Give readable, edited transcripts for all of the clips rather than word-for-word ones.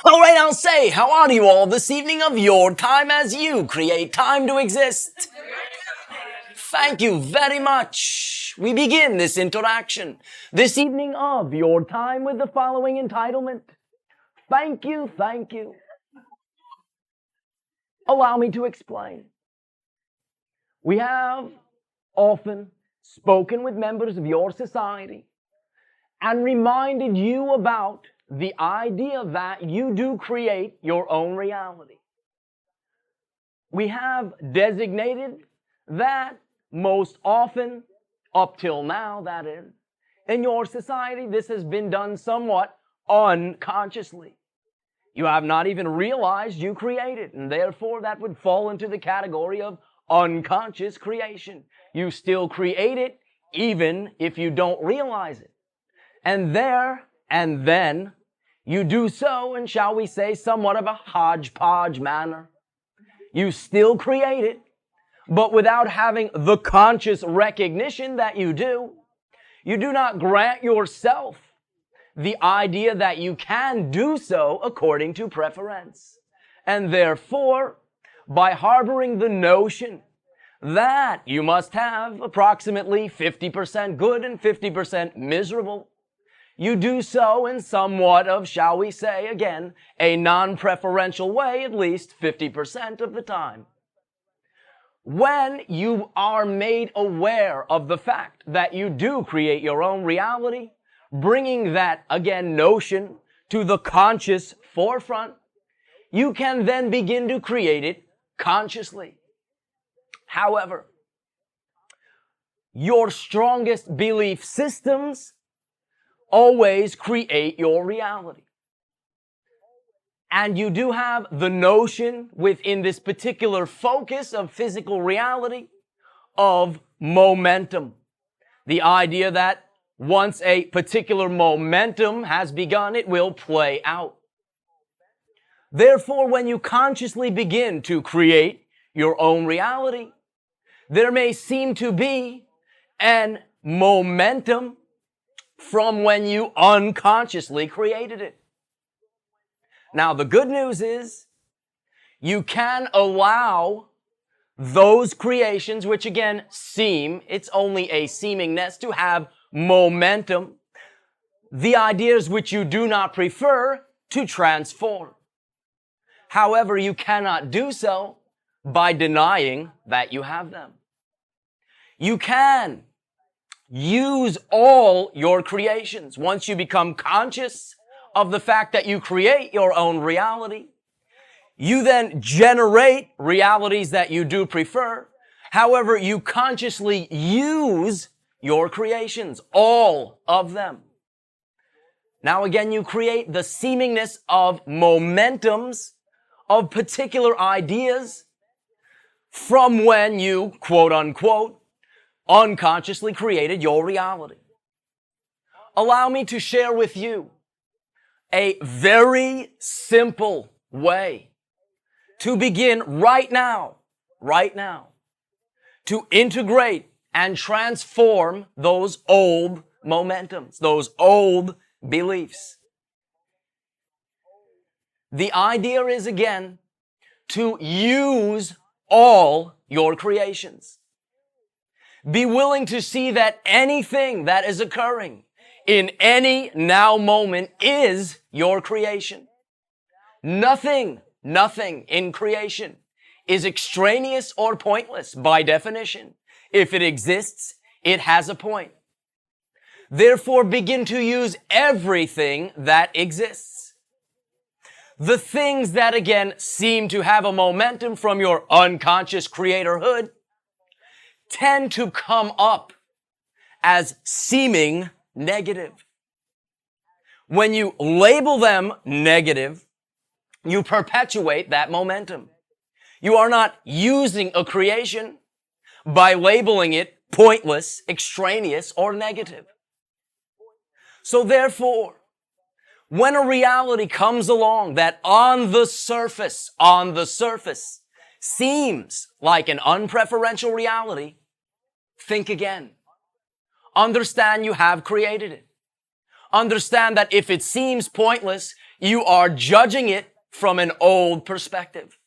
All right, I'll say, how are you all this evening of your time as you create time to exist? Thank you very much. We begin this interaction this evening of your time with the following entitlement. Thank you, thank you. Allow me to explain. We have often spoken with members of your society and reminded you about the idea that you do create your own reality. We have designated that most often, up till now that is, in your society, this has been done somewhat unconsciously. You have not even realized you created, and therefore that would fall into the category of unconscious creation. You still create it even if you don't realize it. And then you do so in, shall we say, somewhat of a hodgepodge manner. You still create it, but without having the conscious recognition that you do not grant yourself the idea that you can do so according to preference. And therefore, by harboring the notion that you must have approximately 50% good and 50% miserable, you do so in somewhat of, shall we say, again, a non-preferential way, at least 50% of the time. When you are made aware of the fact that you do create your own reality, bringing that, again, notion to the conscious forefront, you can then begin to create it consciously. However, your strongest belief systems always create your reality. And you do have the notion within this particular focus of physical reality of momentum. The idea that once a particular momentum has begun, it will play out. Therefore, when you consciously begin to create your own reality, there may seem to be an momentum from when you unconsciously created it. Now, the good news is you can allow those creations, which again seem, it's only a seemingness, to have momentum, the ideas which you do not prefer, to transform. However, you cannot do so by denying that you have them. You can use all your creations. Once you become conscious of the fact that you create your own reality, you then generate realities that you do prefer. However, you consciously use your creations, all of them. Now again, you create the seemingness of momentums of particular ideas from when you, quote unquote, unconsciously created your reality. Allow me to share with you a very simple way to begin right now, to integrate and transform those old momentums, those old beliefs. The idea is, again, to use all your creations. Be willing to see that anything that is occurring in any now moment is your creation. Nothing in creation is extraneous or pointless by definition. If it exists, it has a point. Therefore, begin to use everything that exists. The things that, again, seem to have a momentum from your unconscious creatorhood tend to come up as seeming negative. When you label them negative, you perpetuate that momentum. You are not using a creation by labeling it pointless, extraneous, or negative. So therefore, when a reality comes along that on the surface, seems like an unpreferential reality, think again. Understand you have created it. Understand that if it seems pointless, You are judging it from an old perspective.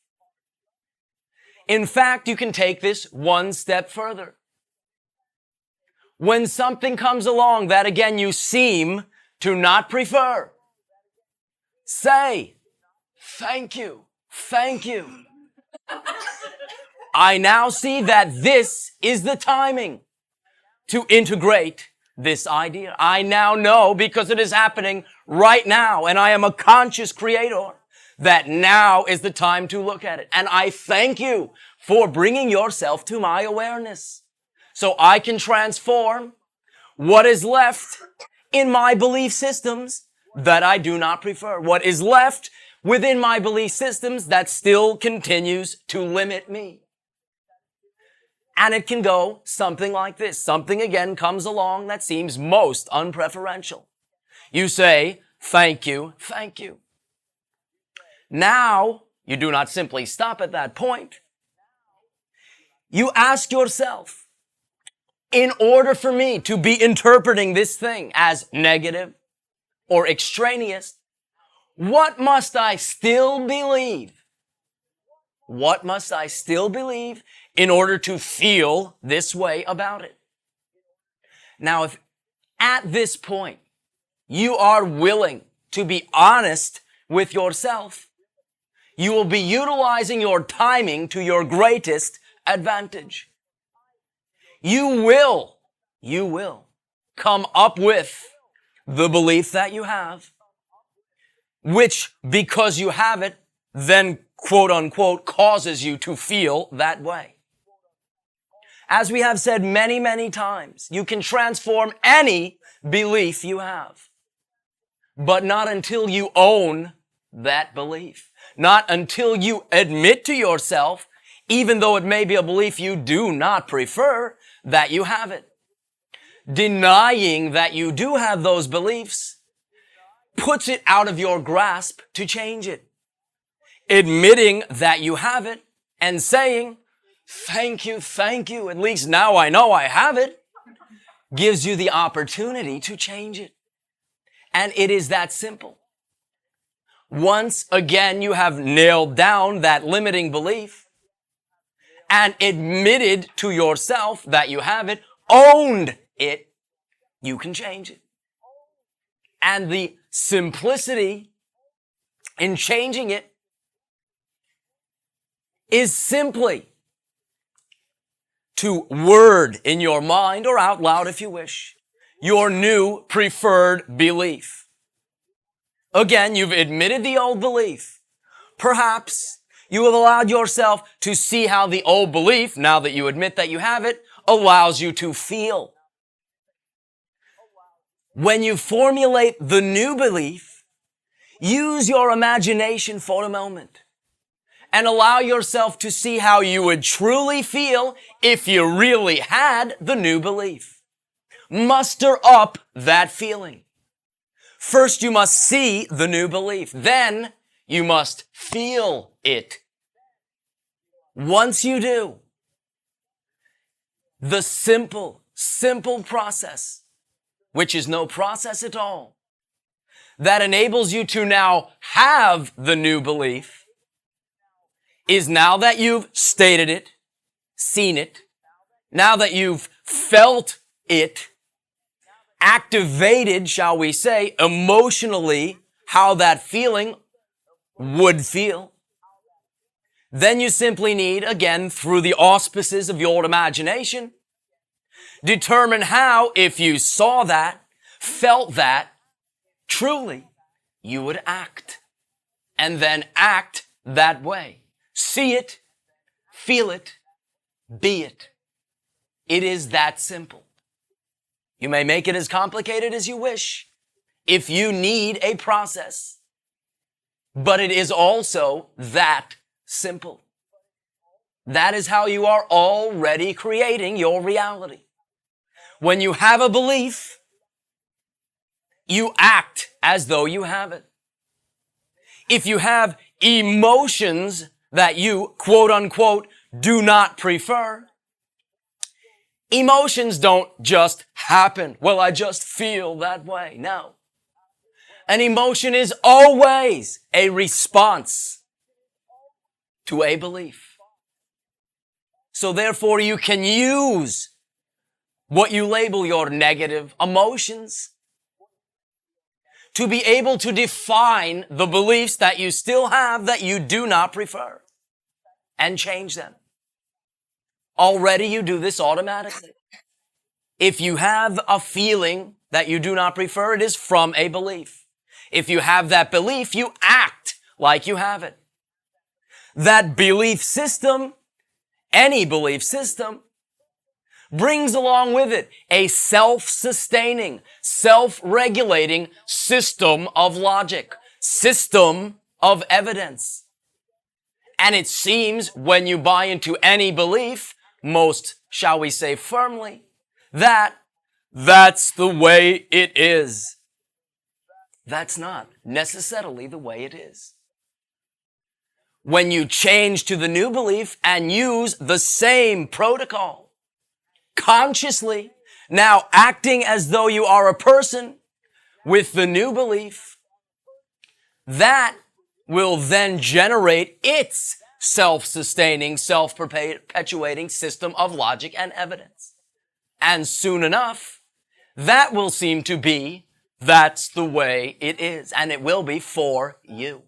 In fact, you can take this one step further. When something comes along that again you seem to not prefer, say, thank you, thank you. I now see that this is the timing to integrate this idea. I now know, because it is happening right now, and I am a conscious creator, that now is the time to look at it. And I thank you for bringing yourself to my awareness so I can transform what is left in my belief systems that I do not prefer. What is left within my belief systems that still continues to limit me. And it can go something like this. Something again comes along that seems most unpreferential. You say, thank you, thank you. Now, you do not simply stop at that point. You ask yourself, in order for me to be interpreting this thing as negative or extraneous, what must I still believe? What must I still believe in order to feel this way about it? Now, if at this point you are willing to be honest with yourself, you will be utilizing your timing to your greatest advantage. You will come up with the belief that you have, which, because you have it, then quote unquote causes you to feel that way. As we have said many, many times, you can transform any belief you have, but not until you own that belief. Not until you admit to yourself, even though it may be a belief you do not prefer, that you have it. Denying that you do have those beliefs puts it out of your grasp to change it. Admitting that you have it and saying, thank you, at least now I know I have it, gives you the opportunity to change it. And it is that simple. Once again you have nailed down that limiting belief and admitted to yourself that you have it, owned it, you can change it. And the simplicity in changing it is simply to word in your mind, or out loud if you wish, your new preferred belief. Again, you've admitted the old belief. Perhaps you have allowed yourself to see how the old belief, now that you admit that you have it, allows you to feel. When you formulate the new belief, use your imagination for a moment and allow yourself to see how you would truly feel if you really had the new belief. Muster up that feeling. First, you must see the new belief. Then, you must feel it. Once you do, the simple process, which is no process at all, that enables you to now have the new belief, is now that you've stated it, seen it, now that you've felt it, activated, shall we say, emotionally, how that feeling would feel, then you simply need, again, through the auspices of your imagination, determine how, if you saw that, felt that, truly, you would act. And then act that way. See it, feel it, be it. It is that simple. You may make it as complicated as you wish if you need a process, but it is also that simple. That is how you are already creating your reality. When you have a belief, you act as though you have it. If you have emotions that you, quote unquote, do not prefer, emotions don't just happen. Well, I just feel that way. No. An emotion is always a response to a belief. So therefore, you can use what you label your negative emotions to be able to define the beliefs that you still have that you do not prefer and change them. Already you do this automatically. If you have a feeling that you do not prefer, it is from a belief. If you have that belief, you act like you have it. That belief system, any belief system, brings along with it a self-sustaining, self-regulating system of logic, system of evidence. And it seems when you buy into any belief, most, shall we say, firmly, that that's the way it is. That's not necessarily the way it is. When you change to the new belief and use the same protocol, consciously, now acting as though you are a person with the new belief, that will then generate its self-sustaining, self-perpetuating system of logic and evidence. And soon enough, that will seem to be, that's the way it is, and it will be for you.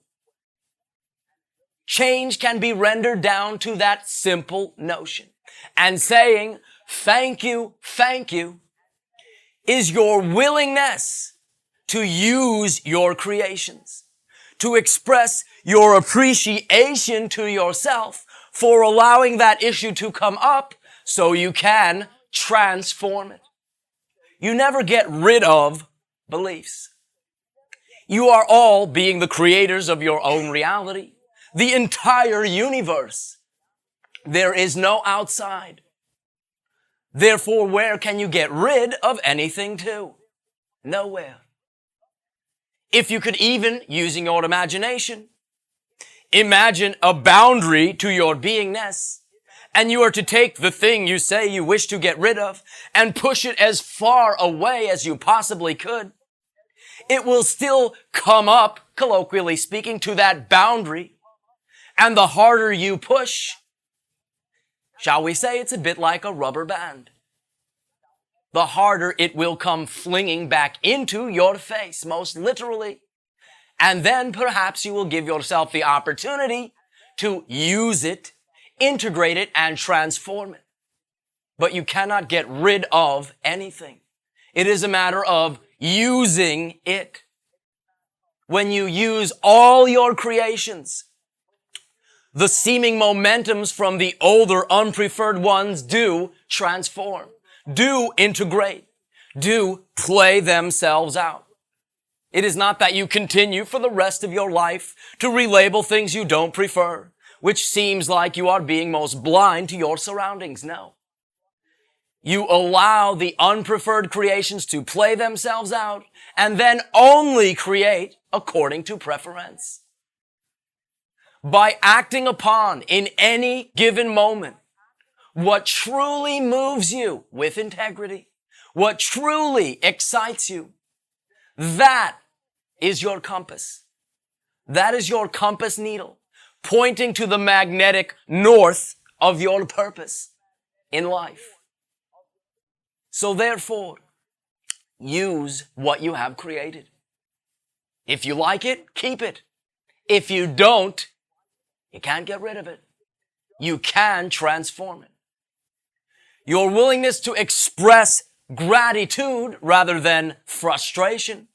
Change can be rendered down to that simple notion. And saying, thank you, is your willingness to use your creations, to express your appreciation to yourself for allowing that issue to come up so you can transform it. You never get rid of beliefs. You are all being the creators of your own reality, the entire universe. There is no outside. Therefore, where can you get rid of anything to? Nowhere. If you could even, using your imagination, imagine a boundary to your beingness, and you are to take the thing you say you wish to get rid of and push it as far away as you possibly could, it will still come up, colloquially speaking, to that boundary. And the harder you push, shall we say, it's a bit like a rubber band. The harder it will come flinging back into your face, most literally. And then perhaps you will give yourself the opportunity to use it, integrate it, and transform it. But you cannot get rid of anything. It is a matter of using it. When you use all your creations, the seeming momentums from the older, unpreferred ones do transform, do integrate, do play themselves out. It is not that you continue for the rest of your life to relabel things you don't prefer, which seems like you are being most blind to your surroundings. No. You allow the unpreferred creations to play themselves out and then only create according to preference. By acting upon in any given moment what truly moves you with integrity, what truly excites you, that is your compass. That is your compass needle, pointing to the magnetic north of your purpose in life. So therefore, use what you have created. If you like it, keep it. If you don't, you can't get rid of it. You can transform it. Your willingness to express gratitude rather than frustration,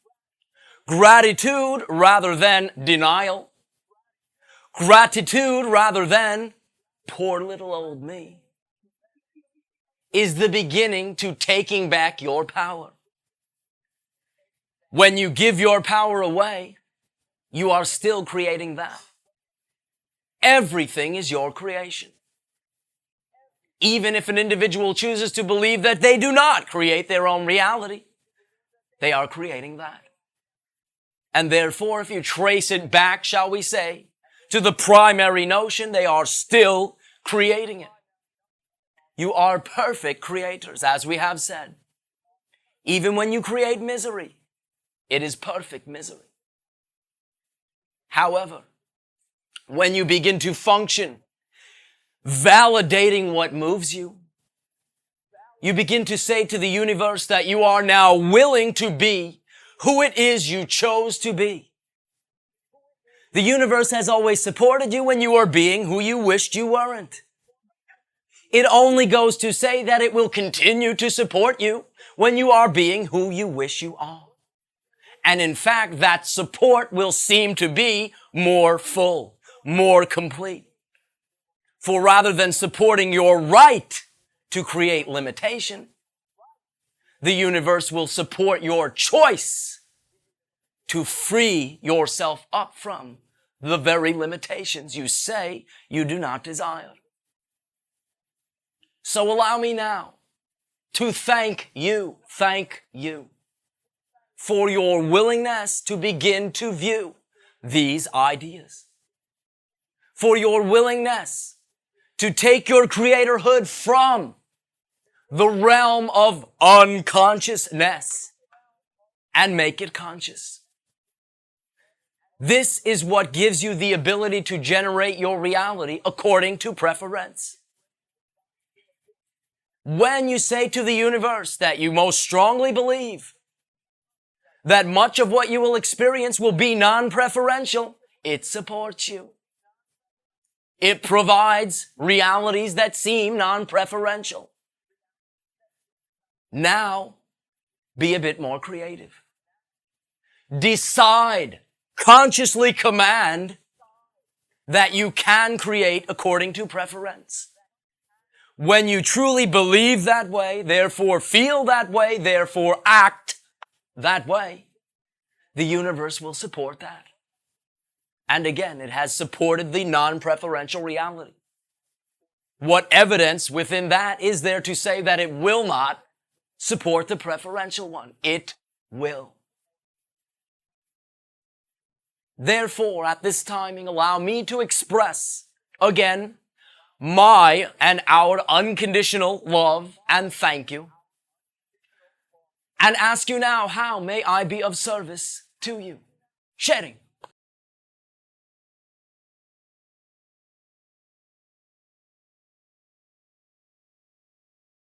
gratitude rather than denial, gratitude rather than poor little old me, is the beginning to taking back your power. When you give your power away, you are still creating that. Everything is your creation. Even if an individual chooses to believe that they do not create their own reality, they are creating that. And therefore, if you trace it back, shall we say, to the primary notion, they are still creating it. You are perfect creators, as we have said. Even when you create misery, it is perfect misery. However, when you begin to function, validating what moves you, you begin to say to the universe that you are now willing to be who it is you chose to be. The universe has always supported you when you are being who you wished you weren't. It only goes to say that it will continue to support you when you are being who you wish you are. And in fact, that support will seem to be more full, more complete. For rather than supporting your right to create limitation, the universe will support your choice to free yourself up from the very limitations you say you do not desire. So allow me now to thank you for your willingness to begin to view these ideas, for your willingness to take your creatorhood from the realm of unconsciousness and make it conscious. This is what gives you the ability to generate your reality according to preference. When you say to the universe that you most strongly believe that much of what you will experience will be non-preferential, it supports you. It provides realities that seem non-preferential. Now, be a bit more creative. Decide, consciously command that you can create according to preference. When you truly believe that way, therefore feel that way, therefore act that way, the universe will support that. And again, it has supported the non-preferential reality. What evidence within that is there to say that it will not support the preferential one? It will. Therefore, at this timing, allow me to express again my and our unconditional love and thank you. And ask you now, how may I be of service to you? Sharing.